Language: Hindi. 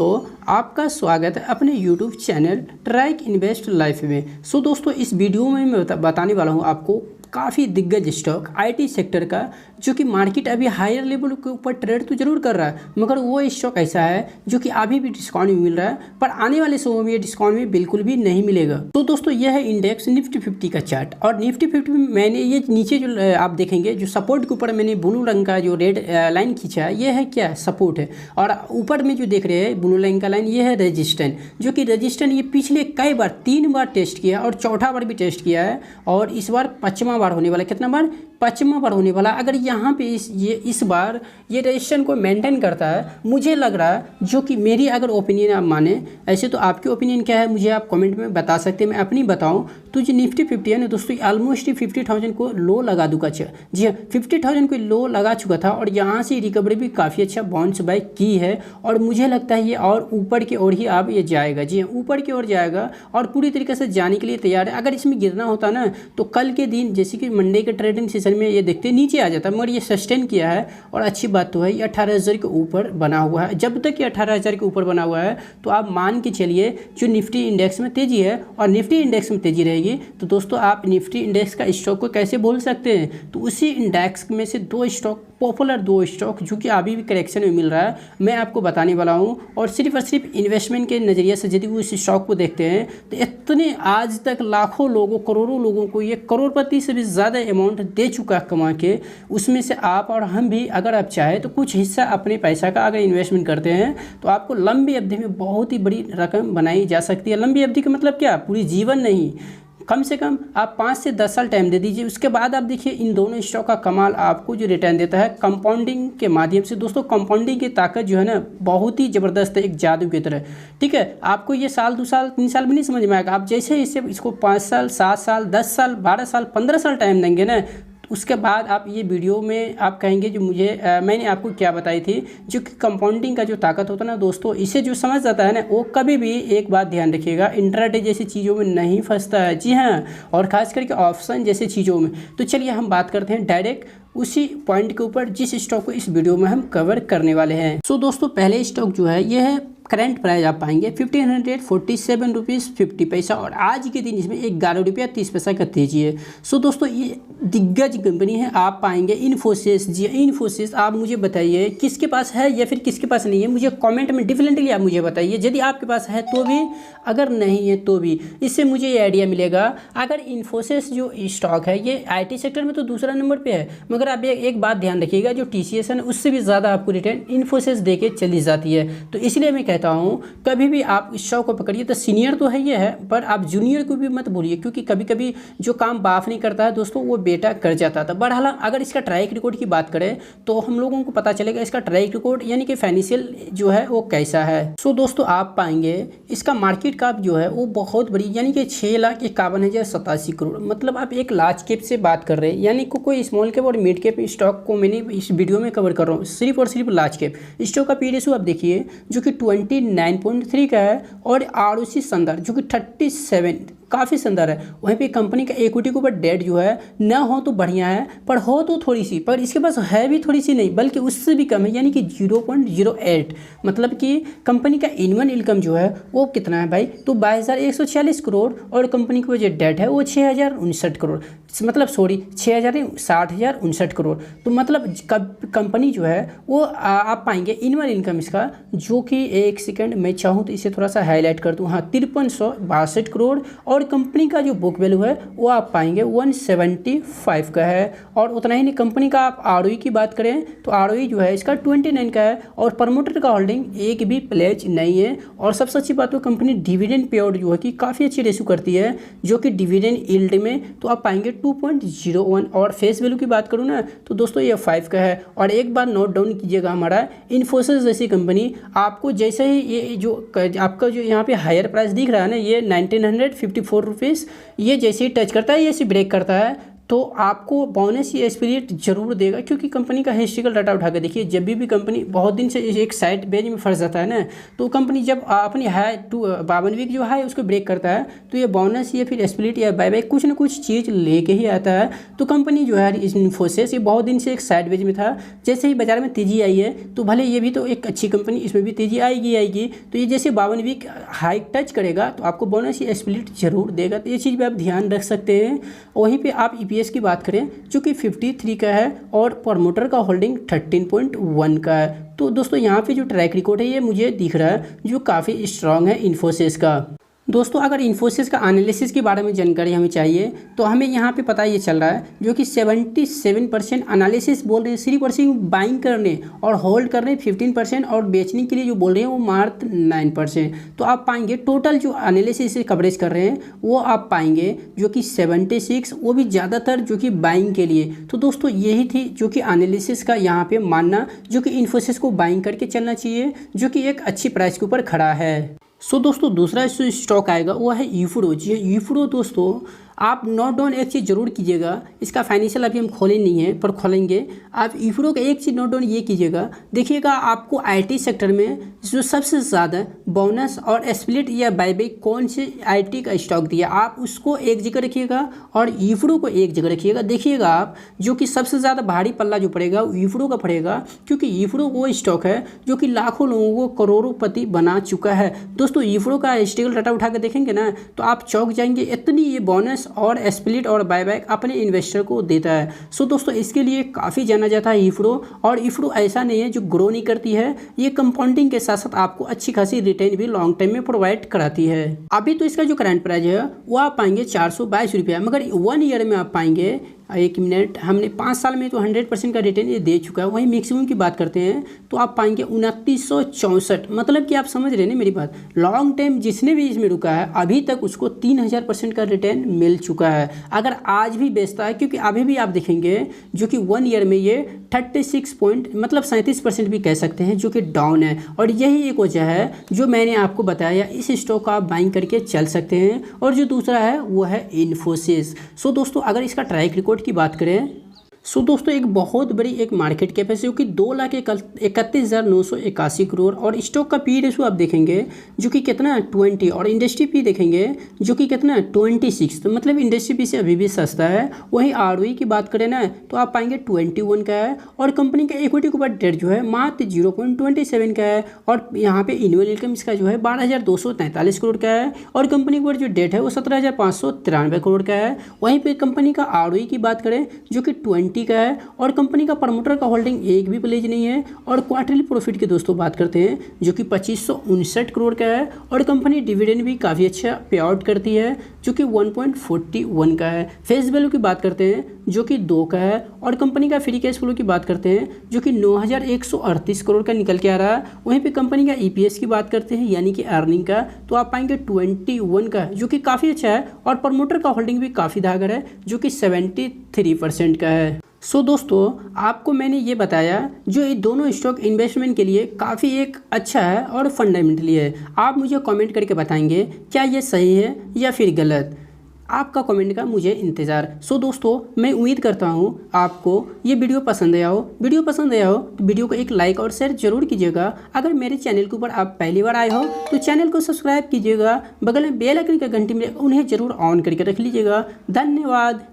तो आपका स्वागत है अपने YouTube channel track invest life में। दोस्तों इस वीडियो में मैं बताने वाला हूँ आपको काफ़ी दिग्गज स्टॉक आईटी सेक्टर का, जो कि मार्केट अभी हायर लेवल के ऊपर ट्रेड तो जरूर कर रहा है, मगर वो स्टॉक ऐसा है जो कि अभी भी डिस्काउंट में मिल रहा है, पर आने वाले समय में ये डिस्काउंट में बिल्कुल भी नहीं मिलेगा। तो दोस्तों यह है इंडेक्स निफ्टी 50 का चार्ट, और निफ्टी 50 में मैंने ये नीचे जो आप देखेंगे जो सपोर्ट के ऊपर मैंने ब्लू रंग का जो रेड लाइन खींचा है, ये है क्या सपोर्ट है, और ऊपर में जो देख रहे हैं ब्लू लाइन का लाइन, ये है रेजिस्टेंट, जो कि रेजिस्टेंट ये पिछले कई बार 3 बार टेस्ट किया और चौथा बार भी टेस्ट किया है, और इस बार 5वां बार होने वाला। कितना बार? 5वां बार होने वाला। अगर यहाँ पे इस बार ये रेजिस्टेंस को मेंटेन करता है, मुझे लग रहा है, जो कि मेरी अगर ओपिनियन आप माने, ऐसे तो आपकी ओपिनियन क्या है मुझे आप कमेंट में बता सकते हैं, मैं अपनी बताऊँ तो जो निफ्टी 50 है ना दोस्तों, ऑलमोस्ट 50,000 को लो लगा दूंगा। जी हाँ, 50,000 को लो लगा चुका था, और यहाँ से रिकवरी भी काफ़ी अच्छा बाउंस बैक की है, और मुझे लगता है ये और ऊपर की ओर ही अब ये जाएगा। जी हाँ, ऊपर की ओर जाएगा और पूरी तरीके से जाने के लिए तैयार है। अगर इसमें गिरना होता ना तो कल के दिन जैसे कि मंडे के ट्रेडिंग सेशन में ये देखते नीचे आ जाता, मगर ये सस्टेन किया है, और अच्छी बात तो है ये 18,000 के ऊपर बना हुआ है। जब तक ये 18,000 के ऊपर बना हुआ है तो आप मान के चलिए जो निफ्टी इंडेक्स में तेजी है और निफ्टी इंडेक्स में तेजी रहेगी, तो दोस्तों आप निफ्टी इंडेक्स का स्टॉक को कैसे बोल सकते हैं? तो उसी इंडेक्स में से 2 स्टॉक, पॉपुलर 2 स्टॉक जो कि अभी भी करेक्शन में मिल रहा है, मैं आपको बताने वाला हूं। और सिर्फ इन्वेस्टमेंट के नज़रिए से यदि उस स्टॉक को देखते हैं तो इतने आज तक लाखों लोगों, करोड़ों लोगों को ये करोड़पति से भी ज़्यादा अमाउंट दे चुका है कमा के। उसमें से आप और हम भी अगर आप चाहें तो कुछ हिस्सा अपने पैसा का अगर इन्वेस्टमेंट करते हैं तो आपको लंबी अवधि में बहुत ही बड़ी रकम बनाई जा सकती है। लंबी अवधि का मतलब क्या? पूरी जीवन नहीं, कम से कम आप 5 से 10 साल टाइम दे दीजिए। उसके बाद आप देखिए इन दोनों स्टॉक का कमाल आपको जो रिटर्न देता है कंपाउंडिंग के माध्यम से। दोस्तों कंपाउंडिंग की ताकत जो है ना बहुत ही ज़बरदस्त है, एक जादू की तरह। ठीक है, आपको ये साल 2 साल 3 साल में नहीं समझ में आएगा। आप जैसे इसको 5 साल 7 साल 10 साल 12 साल 15 साल टाइम देंगे ना, उसके बाद आप ये वीडियो में आप कहेंगे जो मुझे मैंने आपको क्या बताई थी, जो कि कंपाउंडिंग का जो ताकत होता है ना दोस्तों, इसे जो समझ जाता है ना वो कभी भी एक बात ध्यान रखिएगा, इंट्राडे जैसी चीज़ों में नहीं फंसता है। जी हाँ, और ख़ास करके ऑप्शन जैसी चीज़ों में। तो चलिए हम बात करते हैं डायरेक्ट उसी पॉइंट के ऊपर जिस स्टॉक को इस वीडियो में हम कवर करने वाले हैं। दोस्तों पहले स्टॉक जो है ये है करंट प्राइस आप पाएंगे 1547 रुपीज़ 50 पैसा, और आज के दिन इसमें 11 रुपया 30 पैसा का तेजी है। दोस्तों ये दिग्गज कंपनी है, आप पाएंगे इन्फोसिस। जी इन्फोसिस, आप मुझे बताइए किसके पास है या फिर किसके पास नहीं है, मुझे कमेंट में डिफरेंटली आप मुझे बताइए। यदि आपके पास है तो भी, अगर नहीं है तो भी, इससे मुझे ये आइडिया मिलेगा। अगर इन्फोसिस जो स्टॉक है ये IT सेक्टर में तो दूसरा नंबर पर है, मगर आप एक बात ध्यान रखिएगा, जो TCS है ना उससे भी ज़्यादा आपको रिटर्न इन्फोसिस दे के चली जाती है। तो इसलिए मैं कहता हूँ कभी भी आप इस शॉक को पकड़िए। तो सीनियर तो है ये है, पर आप जूनियर को भी मत बोलिए, क्योंकि कभी कभी जो काम बाप नहीं करता है दोस्तों वो बेटा कर जाता था। बहरहाल अगर इसका ट्रैक रिकॉर्ड की बात करें तो हम लोगों को पता चलेगा इसका ट्रैक रिकॉर्ड यानी कि फाइनेंशियल जो है वो कैसा है। दोस्तों आप पाएंगे इसका मार्केट कैप जो है वो बहुत बड़ी, यानी कि 6,51,087 करोड़। मतलब आप एक लार्ज कैप से बात कर रहे हैं, यानी कोई स्मॉल कैप और मिड कैप स्टॉक को मैंने इस वीडियो में कवर कर रहा हूँ, सिर्फ और सिर्फ लार्ज कैप स्टॉक का पी रेशो आप देखिए जो कि 29.3 का है, और ROC शानदार जो कि 37 काफ़ी शानदार है। वहीं पे कंपनी का इक्विटी के ऊपर डेट जो है ना हो तो बढ़िया है, पर हो तो थोड़ी सी, पर इसके पास है भी थोड़ी सी नहीं बल्कि उससे भी कम है, यानी कि 0.08। मतलब कि कंपनी का एनुअल इनकम जो है वो कितना है भाई, तो 22,146 करोड़, और कंपनी की जो डेट है वो 6,059 करोड़, मतलब सॉरी 60,59 करोड़। तो मतलब कंपनी जो है वो आप पाएंगे एनुअल इनकम इसका, जो कि एक सेकेंड मैं चाहूँ तो इसे थोड़ा सा हाईलाइट कर दूँ, हाँ 5362 करोड़, और कंपनी का जो बुक वैल्यू है वो आप पाएंगे 175 का है। और उतना ही नहीं, कंपनी का आप ROE की बात करें तो ROE जो है इसका 29 का है, और प्रमोटर का होल्डिंग एक भी प्लेज नहीं है। और सबसे अच्छी बात तो कंपनी डिविडेंड पे आउट जो है कि काफ़ी अच्छी रेशो करती है, जो कि डिविडेंड यील्ड में तो आप पाएंगे 2.01, और फेस वैल्यू की बात करूँ ना तो दोस्तों ये 5 का है। और एक बार नोट डाउन कीजिएगा, हमारा इन्फोसिस जैसी कंपनी आपको जैसे ही ये जो आपका जो यहाँ पे हायर प्राइस दिख रहा है ना, ये 1954 रुपीज़, ये जैसे ही टच करता है, ये ऐसे ब्रेक करता है तो आपको बोनस या स्पिरिट जरूर देगा, क्योंकि कंपनी का हिस्ट्रिकल डाटा उठा के देखिए, जब भी कंपनी बहुत दिन से एक साइड बेंच में फंस जाता है ना, तो कंपनी जब अपनी हाई 52 वीक जो है उसको ब्रेक करता है, तो ये बोनस या फिर स्पिरिट या बायबैक कुछ ना कुछ चीज़ लेके ही आता है। तो कंपनी जो है इन्फोसिस, ये बहुत दिन से एक साइड बेंच में था, जैसे ही बाजार में तेजी आई है, तो भले ये भी तो एक अच्छी कंपनी, इसमें भी तेजी आएगी। तो ये जैसे 52 वीक हाइक टच करेगा तो आपको बोनस या स्प्लिट जरूर देगा, तो ये चीज़ भी आप ध्यान रख सकते हैं। वहीं पे आप ईपीएस की बात करें जो कि 53 का है और प्रमोटर का होल्डिंग 13.1 का है। तो दोस्तों यहाँ पे जो ट्रैक रिकॉर्ड है ये मुझे दिख रहा है जो काफ़ी स्ट्रांग है इन्फोसिस का। दोस्तों अगर इन्फोसिस का एनालिसिस के बारे में जानकारी हमें चाहिए तो हमें यहाँ पे पता ये चल रहा है जो कि 77% एनालिसिस बोल रहे हैं 3% बाइंग करने और होल्ड करने 15% और बेचने के लिए जो बोल रहे हैं वो मात्र 9%। तो आप पाएंगे टोटल जो एनालिसिस से कवरेज कर रहे हैं वो आप पाएंगे जो कि 76, वो भी ज़्यादातर जो कि बाइंग के लिए। तो दोस्तों यही थी जो कि एनालिसिस का यहाँ पे मानना, जो कि इन्फोसिस को बाइंग करके चलना चाहिए, जो कि एक अच्छी प्राइस के ऊपर खड़ा है। दोस्तों दूसरा स्टॉक आएगा वो है यूफ्रो। जी यूफ्रो दोस्तों आप नोट डाउन एक चीज़ जरूर कीजिएगा, इसका फाइनेंशियल अभी हम खोले नहीं है पर खोलेंगे। आप यूफ्रो का एक चीज़ नोट डाउन ये कीजिएगा, देखिएगा आपको आईटी सेक्टर में जो सबसे ज़्यादा बोनस और स्प्लिट या बायबैक कौन से आईटी का स्टॉक दिया, आप उसको एक जगह रखिएगा और यूफ्रो को एक जगह रखिएगा। देखिएगा आप जो कि सबसे ज़्यादा भारी पल्ला जो पड़ेगा वो यूफ्रो का पड़ेगा, क्योंकि यूफ्रो वो स्टॉक है जो कि लाखों लोगों को करोड़पति बना चुका है। दोस्तों यूफ्रो का हिस्ट्रिकल डाटा उठा कर देखेंगे ना तो आप चौंक जाएंगे, इतनी ये बोनस और स्प्लिट और बायबैक अपने इन्वेस्टर को देता है। दोस्तों इसके लिए काफ़ी जाना जाता है यूफ्रो, और यूफ्रो ऐसा नहीं है जो ग्रो नहीं करती है, ये कंपाउंडिंग के साथ साथ आपको अच्छी खासी रिटर्न भी लॉन्ग टाइम में प्रोवाइड कराती है। अभी तो इसका जो करंट प्राइस है वो आप पाएंगे 422 रुपया, मगर 1 ईयर में आप पाएंगे, एक मिनट, हमने 5 साल में तो 100% का रिटर्न ये दे चुका है। वहीं मैक्सिमम की बात करते हैं तो आप पाएंगे 2964, मतलब कि आप समझ रहे हैं ना मेरी बात, लॉन्ग टाइम जिसने भी इसमें रुका है अभी तक उसको 3000% का रिटर्न मिल चुका है। अगर आज भी बेचता है, क्योंकि अभी भी आप देखेंगे जो कि 1 ईयर में ये 36 पॉइंट मतलब 37% भी कह सकते हैं जो कि डाउन है, और यही एक वजह है जो मैंने आपको बताया, इस स्टॉक का आप बाइंग करके चल सकते हैं। और जो दूसरा है वो है इन्फोसिस। दोस्तों अगर इसका ट्रैक रिकॉर्ड की बात करें दोस्तों एक बहुत बड़ी एक मार्केट कैप है जो कि 2,31,981 करोड़, और स्टॉक का पी रेशो आप देखेंगे जो कि कितना 20, और इंडस्ट्री पी देखेंगे जो कि कितना 26, तो मतलब इंडस्ट्री पी से अभी भी सस्ता है। वहीं आरओई की बात करें ना तो आप पाएंगे 21 का है, और कंपनी का इक्विटी के ऊपर डेट जो है मात्र 0.27 का है, और यहाँ पे एनुअल इनकम इसका जो है 12,243 करोड़ का है, और कंपनी के ऊपर जो डेट है वो 17,593 करोड़ का है। वहीं पर कंपनी का आरओई की बात करें जो कि 20 का है, और कंपनी का प्रमोटर का होल्डिंग एक भी प्लेज नहीं है। और क्वार्टरली प्रॉफिट की दोस्तों बात करते हैं जो कि 2559 करोड़ का है, और कंपनी डिविडेंड भी काफ़ी अच्छा पे आउट करती है जो कि 1.41 का है। फेस वैल्यू की बात करते हैं जो कि 2 का है, और कंपनी का फ्री कैश फ्लो की बात करते हैं जो कि 9,138 करोड़ का निकल के आ रहा है। वहीं पे कंपनी का ईपीएस की बात करते हैं यानी कि अर्निंग का, तो आप पाएंगे 21 का जो कि काफ़ी अच्छा है, और प्रमोटर का होल्डिंग भी काफ़ी धागर है जो कि 73% का है। दोस्तों आपको मैंने ये बताया जो ये दोनों स्टॉक इन्वेस्टमेंट के लिए काफ़ी एक अच्छा है और फंडामेंटली है। आप मुझे कमेंट करके बताएंगे क्या ये सही है या फिर गलत, आपका कमेंट का मुझे इंतज़ार। दोस्तों मैं उम्मीद करता हूँ आपको ये वीडियो पसंद आया हो। तो वीडियो को एक लाइक और शेयर जरूर कीजिएगा। अगर मेरे चैनल के ऊपर आप पहली बार आए हो तो चैनल को सब्सक्राइब कीजिएगा, बगल में बेल आइकन का घंटी में उन्हें जरूर ऑन करके रख लीजिएगा। धन्यवाद।